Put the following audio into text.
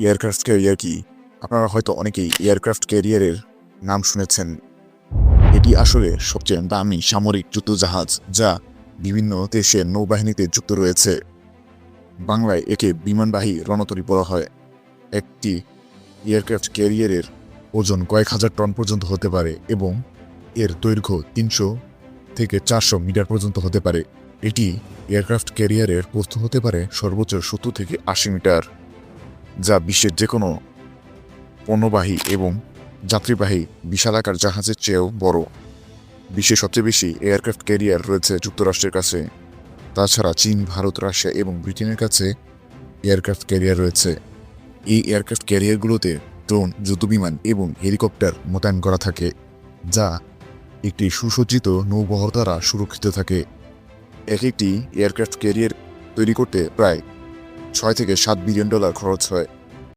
Aircraft carrier কি? আপনারা হয়তো অনেকেই এয়ারক্রাফট ক্যারিয়ারের নাম শুনেছেন। এটি আসলে সবচেয়ে দামি সামরিক যুদ্ধজাহাজ যা বিভিন্ন দেশের নৌবাহিনীতে যুক্ত রয়েছে। বাংলায় একে বিমানবাহী রণতরী বলা হয়। একটি এয়ারক্রাফট ক্যারিয়ারের ওজন কয়েক হাজার টন পর্যন্ত হতে পারে এবং এর দৈর্ঘ্য 300 থেকে 400 মিটার পর্যন্ত হতে পারে। এটি এয়ারক্রাফট ক্যারিয়ারের প্রস্থ হতে পারে সর্বোচ্চ 70 থেকে 80 মিটার, যা বিশ্বের যে কোনো পণ্যবাহী এবং যাত্রীবাহী বিশালাকার জাহাজের চেয়েও বড়। বিশ্বের সবচেয়ে বেশি এয়ারক্রাফট ক্যারিয়ার রয়েছে যুক্তরাষ্ট্রের কাছে। তাছাড়া চীন, ভারত, রাশিয়া এবং ব্রিটেনের কাছে এয়ারক্রাফট ক্যারিয়ার রয়েছে। এই এয়ারক্রাফট ক্যারিয়ারগুলোতে ড্রোন, যুদ্ধবিমান এবং হেলিকপ্টার মোতায়েন করা থাকে, যা একটি সুসজ্জিত নৌবহর দ্বারা সুরক্ষিত থাকে। এক একটি এয়ারক্রাফট ক্যারিয়ার তৈরি করতে প্রায় $6 থেকে $7 বিলিয়ন খরচ হয়।